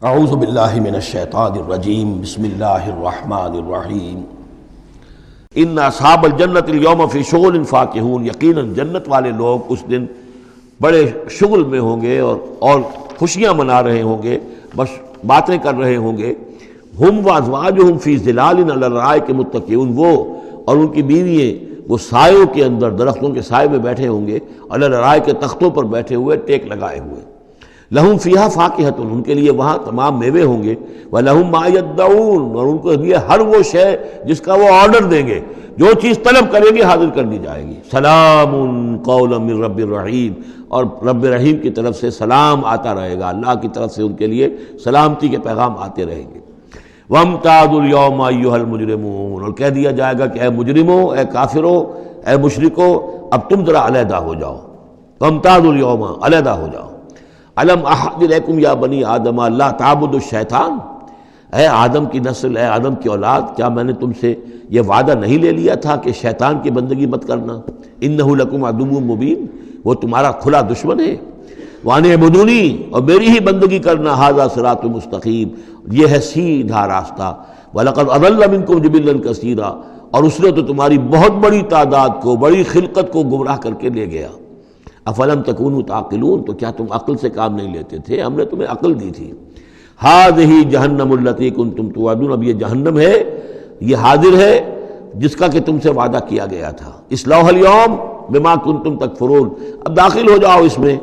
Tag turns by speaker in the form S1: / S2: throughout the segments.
S1: اعوذ باللہ من الشیطان الرجیم بسم اللہ الرحمن الرحیم ان اصحاب الجنت اليوم فی شغل فاکہون، یقیناً جنت والے لوگ اس دن بڑے شغل میں ہوں گے اور خوشیاں منا رہے ہوں گے، بس باتیں کر رہے ہوں گے۔ ہم وازواجہم فی ظلال علی الارائک متکئون، وہ اور ان کی بیوییں وہ سایوں کے اندر، درختوں کے سائے میں بیٹھے ہوں گے، علی الارائک کے تختوں پر بیٹھے ہوئے، ٹیک لگائے ہوئے۔ لہم فیہا فاکہۃ، ان کے لیے وہاں تمام میوے ہوں گے، وَلَهُم مَا يَدَّعُونَ، اور ان کے لیے ہر وہ شے جس کا وہ آرڈر دیں گے، جو چیز طلب کریں گے حاضر کر دی جائے گی۔ سلام قولا من رب الرحیم، اور رب رحیم کی طرف سے سلام آتا رہے گا، اللہ کی طرف سے ان کے لیے سلامتی کے پیغام آتے رہیں گے۔ وَامْتَازُوا الْيَوْمَ أَيُّهَا الْمُجْرِمُونَ، اور کہہ دیا جائے گا کہ اے مجرموں، اے کافروں، اے مشرکوں، اب تم ذرا علیحدہ ہو جاؤ۔ وَامْتَازُوا الْيَوْمَ، علیحدہ ہو جاؤ۔ الم احد الیکم یا بنی آدم لا تعبدوا الشیطان، اے آدم کی نسل، اے آدم کی اولاد، کیا میں نے تم سے یہ وعدہ نہیں لے لیا تھا کہ شیطان کی بندگی مت کرنا؟ انہ لکم عدو مبین، وہ تمہارا کھلا دشمن ہے۔ وان اعبدونی، اور میری ہی بندگی کرنا، ھذا صراط مستقیم، یہ ہے سیدھا راستہ۔ ولقد اضل منکم جبلا کثیرا، اور اس نے تو تمہاری بہت بڑی تعداد کو، بڑی خلقت کو گمراہ کر کے لے گیا۔ افلم تکونوا تعقلون، تو کیا تم عقل سے کام نہیں لیتے تھے؟ ہم نے تمہیں عقل دی تھی۔ ھذہ جہنم التی کنتم توعدون، اب یہ جہنم ہے، یہ حاضر ہے جس کا کہ تم سے وعدہ کیا گیا تھا۔ اصلوها اليوم بما کنتم تکفرون، اب داخل ہو جاؤ اس میں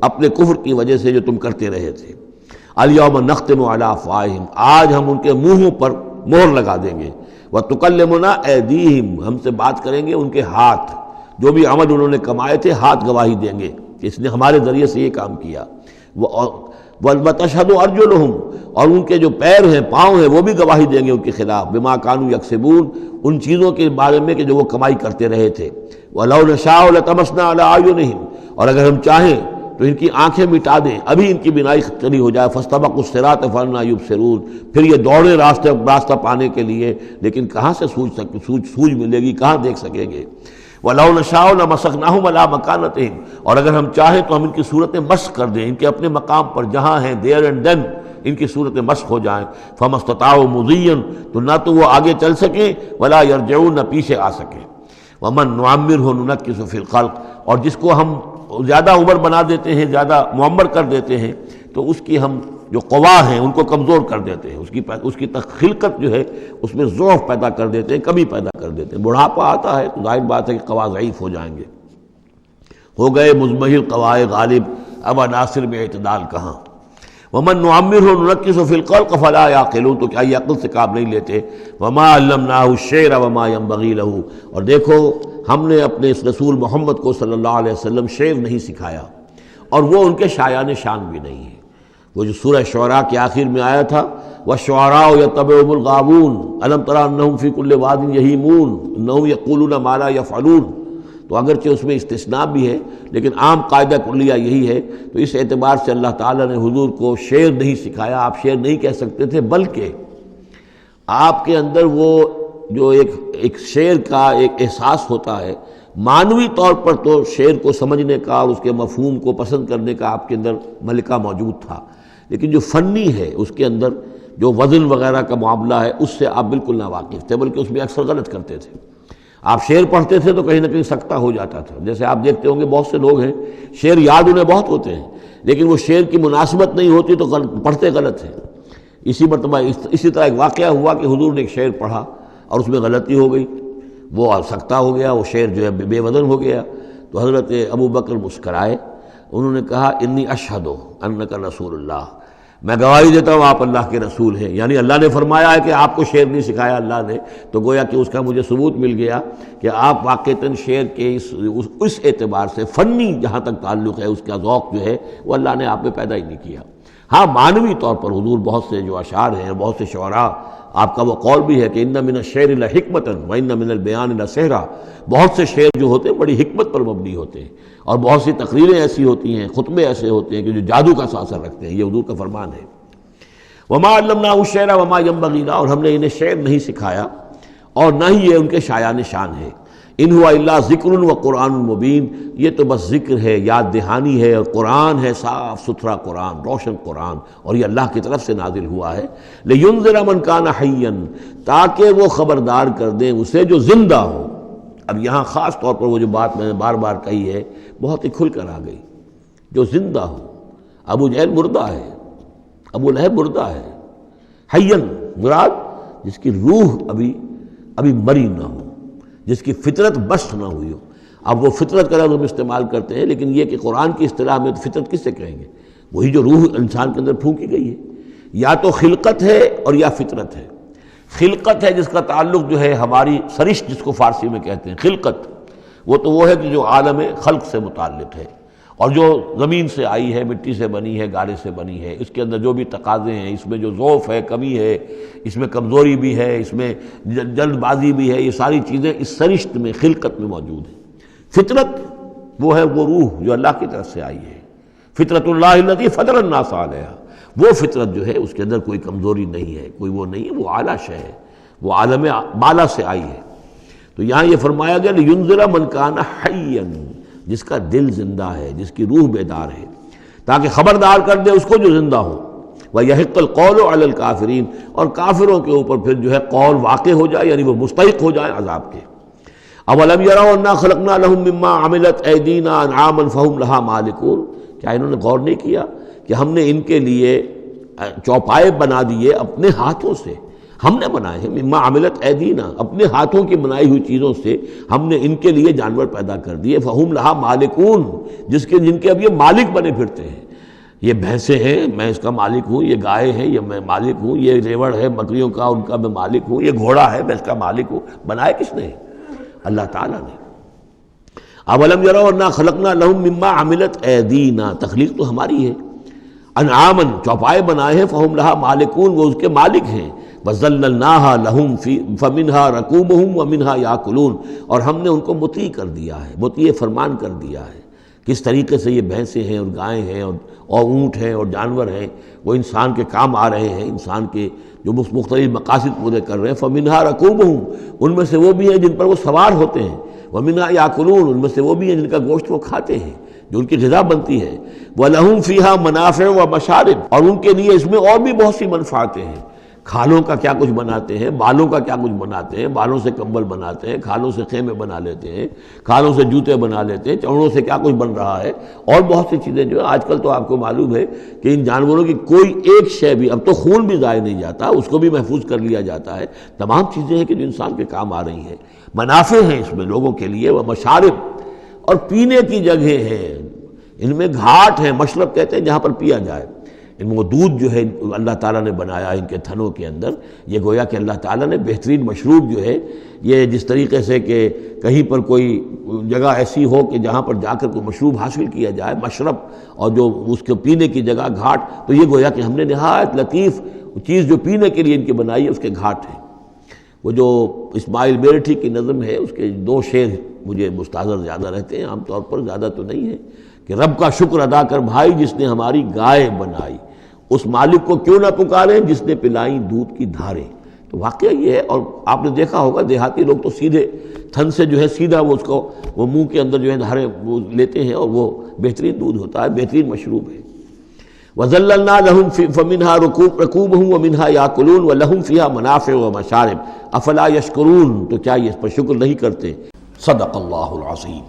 S1: اپنے کفر کی وجہ سے جو تم کرتے رہے تھے۔ الیوم نختم علی افواہہم، آج ہم ان کے منہوں پر مہر لگا دیں گے۔ وتکلمنا ایدیہم، ہم سے بات کریں گے ان کے ہاتھ، جو بھی عمل انہوں نے کمائے تھے ہاتھ گواہی دیں گے کہ اس نے ہمارے ذریعے سے یہ کام کیا۔ وَتَشْهَدُ أَرْجُلُهُمْ، اور ان کے جو پیر ہیں، پاؤں ہیں، وہ بھی گواہی دیں گے ان کے خلاف، بِمَا كَانُوا يَكْسِبُونَ، ان چیزوں کے بارے میں کہ جو وہ کمائی کرتے رہے تھے۔ وَلَوْ نَشَاءُ لَطَمَسْنَا عَلَىٰ أَعْيُنِهِمْ، اور اگر ہم چاہیں تو ان کی آنکھیں مٹا دیں، ابھی ان کی بینائی چلی ہو جائے۔ فَاسْتَبَقُوا الصِّرَاطَ فَأَنَّىٰ يُبْصِرُونَ، پھر یہ دوڑے راستہ پانے کے لیے، لیکن کہاں سے سوجھ ملے گی، کہاں دیکھ سکیں گے۔ وَلَوْ نَشَاءُ لَمَسَخْنَاهُمْ عَلَىٰ مَكَانَتِهِمْ، اور اگر ہم چاہیں تو ہم ان کی صورتیں مسخ کر دیں، ان کے اپنے مقام پر جہاں ہیں، دیر اینڈ دین ان کی صورتیں مسخ ہو جائیں۔ فَمَا اسْتَطَاعُوا مُضِيًّا، تو نہ تو وہ آگے چل سکیں، وَلَا يَرْجِعُونَ، نہ پیچھے آ سکیں۔ وَمَن نُعَمِّرْهُ نُنَكِّسُ فِي الْخَلْقِ، اور جس کو ہم زیادہ عمر بنا دیتے ہیں، زیادہ معمر کر دیتے ہیں، تو اس کی ہم جو قوا ہیں ان کو کمزور کر دیتے ہیں، اس کی خلقت جو ہے اس میں ضعف پیدا کر دیتے ہیں، کمی پیدا کر دیتے ہیں۔ بڑھاپا آتا ہے تو ظاہر بات ہے کہ قوا ضعیف ہو جائیں گے، ہو گئے مزمحل قوائے غالب، اب عناصر میں اعتدال کہاں۔ وَمَن نُعَمِّرْهُ نُنَكِّسُ فِي الْخَلْقِ فَلَا يَعْقِلُونَ، تو کیا یہ عقل سے کام نہیں لیتے۔ وَمَا عَلَّمْنَاهُ الشِّعْرَ وَمَا يَنبَغِي لَهُ، اور دیکھو ہم نے اپنے اس رسول محمد کو صلی اللہ علیہ وسلم شعر نہیں سکھایا، اور وہ ان کے شایان شان بھی نہیں ہے۔ وہ جو سورہ شعراء کے آخر میں آیا تھا، وَالشُّعَرَاءُ يَتَّبِعُهُمُ الْغَاوُونَ أَلَمْ تَرَ أَنَّهُمْ فِي كُلِّ وَادٍ يَهِيمُونَ إِنَّهُمْ يَقُولُونَ مَا لَا يَفْعَلُونَ، تو اگرچہ اس میں استثناء بھی ہے لیکن عام قاعدہ کلیہ یہی ہے۔ تو اس اعتبار سے اللہ تعالیٰ نے حضور کو شعر نہیں سکھایا، آپ شعر نہیں کہہ سکتے تھے، بلکہ آپ کے اندر وہ جو ایک شعر کا ایک احساس ہوتا ہے، معنوی طور پر تو شعر کو سمجھنے کا اور اس کے مفہوم کو پسند کرنے کا آپ کے اندر ملکہ موجود تھا، لیکن جو فنی ہے اس کے اندر جو وزن وغیرہ کا معاملہ ہے اس سے آپ بالکل ناواقف تھے، بلکہ اس میں اکثر غلط کرتے تھے۔ آپ شعر پڑھتے تھے تو کہیں نہ کہیں سکتہ ہو جاتا تھا، جیسے آپ دیکھتے ہوں گے بہت سے لوگ ہیں شعر یاد انہیں بہت ہوتے ہیں، لیکن وہ شعر کی مناسبت نہیں ہوتی تو پڑھتے غلط ہیں۔ اسی مرتبہ اسی طرح ایک واقعہ ہوا کہ حضور نے ایک شعر پڑھا اور اس میں غلطی ہو گئی، وہ سکتہ ہو گیا، وہ شعر جو ہے بے وزن ہو گیا۔ تو حضرت ابو بکر مسکرائے، انہوں نے کہا انی اشہد انک رسول اللہ، میں گواہی دیتا ہوں آپ اللہ کے رسول ہیں، یعنی اللہ نے فرمایا ہے کہ آپ کو شعر نہیں سکھایا اللہ نے، تو گویا کہ اس کا مجھے ثبوت مل گیا کہ آپ واقعتاً شعر کے اس اعتبار سے فنی جہاں تک تعلق ہے، اس کا ذوق جو ہے وہ اللہ نے آپ میں پیدا ہی نہیں کیا۔ ہاں معنوی طور پر حضور بہت سے جو اشعار ہیں، بہت سے شعراء، آپ کا وہ قول بھی ہے کہ ان من الشعر لحکمۃ وان من البیان لسحرا، بہت سے شعر جو ہوتے ہیں بڑی حکمت پر مبنی ہوتے ہیں، اور بہت سی تقریریں ایسی ہوتی ہیں، خطبے ایسے ہوتے ہیں کہ جو جادو کا اثر رکھتے ہیں، یہ حضور کا فرمان ہے۔ وما علمناه الشعر وما ينبغي له، اور ہم نے انہیں شعر نہیں سکھایا اور نہ ہی یہ ان کے شایان شان ہے۔ ان ہوا الا ذکر و قرآن مبین، یہ تو بس ذکر ہے، یاد دہانی ہے، اور قرآن ہے، صاف ستھرا قرآن، روشن قرآن، اور یہ اللہ کی طرف سے نازل ہوا ہے۔ لینذر من کان حیا، تاکہ وہ خبردار کر دیں اسے جو زندہ ہو۔ اب یہاں خاص طور پر وہ جو بات میں نے بار بار کہی ہے بہت ہی کھل کر آ گئی، جو زندہ ہو۔ ابو جہل مردہ ہے، ابو لہب مردہ ہے، حیا مراد جس کی روح ابھی مری نہ ہو، جس کی فطرت بست نہ ہوئی ہو۔ اب وہ فطرت کا لفظ ہم استعمال کرتے ہیں، لیکن یہ کہ قرآن کی اصطلاح میں فطرت کس سے کہیں گے؟ وہی جو روح انسان کے اندر پھونکی گئی ہے، یا تو خلقت ہے اور یا فطرت ہے۔ خلقت ہے جس کا تعلق جو ہے ہماری سرشت، جس کو فارسی میں کہتے ہیں خلقت، وہ ہے کہ جو عالم خلق سے متعلق ہے، اور جو زمین سے آئی ہے، مٹی سے بنی ہے، گارے سے بنی ہے، اس کے اندر جو بھی تقاضے ہیں، اس میں جو ضعف ہے، کمی ہے، اس میں کمزوری بھی ہے، اس میں جلد بازی بھی ہے، یہ ساری چیزیں اس سرشت میں خلقت میں موجود ہیں۔ فطرت وہ ہے وہ روح جو اللہ کی طرف سے آئی ہے، فطرت اللہ التی فطر الناس علیہا، وہ فطرت جو ہے اس کے اندر کوئی کمزوری نہیں ہے، کوئی وہ نہیں ہے، وہ اعلیٰ شے ہے، وہ عالم بالا سے آئی ہے۔ تو یہاں یہ فرمایا گیا لینذر من کان حیا، جس کا دل زندہ ہے، جس کی روح بیدار ہے، تاکہ خبردار کر دے اس کو جو زندہ ہو۔ وَيَحِقَّ الْقَوْلُ عَلَى الْكَافِرِينَ، اور کافروں کے اوپر پھر جو ہے قول واقع ہو جائے، یعنی وہ مستحق ہو جائے عذاب کے۔ أَوَلَمْ يَرَوْا أَنَّا خَلَقْنَا لَهُم مِّمَّا عَمِلَتْ أَيْدِينَا أَنْعَامًا فَهُمْ لَهَا مَالِكُونَ، کیا انہوں نے غور نہیں کیا کہ ہم نے ان کے لیے چوپائے بنا دیے اپنے ہاتھوں سے، ہم نے بنائے ہیں، مما عملت ایدینا، اپنے ہاتھوں کی بنائی ہوئی چیزوں سے ہم نے ان کے لیے جانور پیدا کر دیے، فہم لہا مالکون، جن کے اب یہ مالک بنے پھرتے ہیں۔ یہ بھینسیں ہیں، میں اس کا مالک ہوں، یہ گائے ہیں، یہ میں مالک ہوں، یہ ریوڑ ہے بکریوں کا، ان کا میں مالک ہوں، یہ گھوڑا ہے، میں اس کا مالک ہوں۔ بنائے کس نے؟ اللہ تعالیٰ نے۔ اولم یروا انا خلقنا لهم مما عملت ایدینا، تخلیق تو ہماری ہے، انعامن چوپائے بنائے ہیں، فہم لہا مالکون، وہ اس کے مالک ہیں، وَذَلَّلْنَاهَا لَهُمْ فَمِنْهَا رَكُوبُهُمْ وَمِنْهَا يَأْكُلُونَ، اور ہم نے ان کو مطیع کر دیا ہے، مطیع فرمان کر دیا ہے۔ کس طریقے سے یہ بھینسیں ہیں اور گائیں ہیں اور اونٹ ہیں اور جانور ہیں، وہ انسان کے کام آ رہے ہیں، انسان کے جو مختلف مقاصد پورے کر رہے ہیں۔ فَمِنْهَا رَكُوبُهُمْ، ان میں سے وہ بھی ہیں جن پر وہ سوار ہوتے ہیں، وَمِنْهَا يَأْكُلُونَ، ان میں سے وہ بھی ہیں جن کا گوشت وہ کھاتے ہیں، جو ان کی غذا بنتی ہے۔ وَلَهُمْ فِيهَا مَنَافِعُ وَمَشَارِبُ، اور ان کے لیے اس میں اور بھی بہت سی منفعتیں ہیں۔ کھالوں کا کیا کچھ بناتے ہیں، بالوں کا کیا کچھ بناتے ہیں، بالوں سے کمبل بناتے ہیں، کھالوں سے خیمے بنا لیتے ہیں، کھالوں سے جوتے بنا لیتے ہیں، چمڑوں سے کیا کچھ بن رہا ہے، اور بہت سی چیزیں جو آج کل تو آپ کو معلوم ہے کہ ان جانوروں کی کوئی ایک شے بھی، اب تو خون بھی ضائع نہیں جاتا، اس کو بھی محفوظ کر لیا جاتا ہے۔ تمام چیزیں ہیں کہ جو انسان کے کام آ رہی ہیں، منافع ہیں اس میں لوگوں کے لیے، وہ مشارب، اور پینے کی جگہیں ہیں، ان میں گھاٹ ہیں، مشرب کہتے ہیں جہاں پر پیا جائے۔ ان وہ دودھ جو ہے اللہ تعالیٰ نے بنایا ان کے تھنوں کے اندر، یہ گویا کہ اللہ تعالیٰ نے بہترین مشروب جو ہے، یہ جس طریقے سے کہ کہیں پر کوئی جگہ ایسی ہو کہ جہاں پر جا کر کوئی مشروب حاصل کیا جائے، مشرب، اور جو اس کے پینے کی جگہ گھاٹ، تو یہ گویا کہ ہم نے نہایت لطیف چیز جو پینے کے لیے ان کی بنائی ہے، اس کے گھاٹ ہیں۔ وہ جو اسماعیل میرٹھی کی نظم ہے، اس کے 2 شعر مجھے مستحضر زیادہ رہتے ہیں، عام طور پر زیادہ تو نہیں ہے، کہ رب کا شکر ادا کر بھائی جس نے ہماری گائے بنائی، اس مالک کو کیوں نہ پکاریں جس نے پلائیں دودھ کی دھاریں۔ تو واقعہ یہ ہے، اور آپ نے دیکھا ہوگا دیہاتی لوگ تو سیدھے تھن سے جو ہے سیدھا وہ اس کو وہ منہ کے اندر جو ہے دھاریں وہ لیتے ہیں، اور وہ بہترین دودھ ہوتا ہے، بہترین مشروب ہے۔ وَذَلَّلْنَا لَهُمْ فَمِنْهَا رَكُوبُهُمْ وَمِنْهَا يَأْكُلُونَ وَلَهُمْ فِيهَا مَنَافِعُ وَمَشَارِبُ أَفَلَا يَشْكُرُونَ، تو کیا یہ اس پر شکر نہیں کرتے؟ صدق اللہ العظیم۔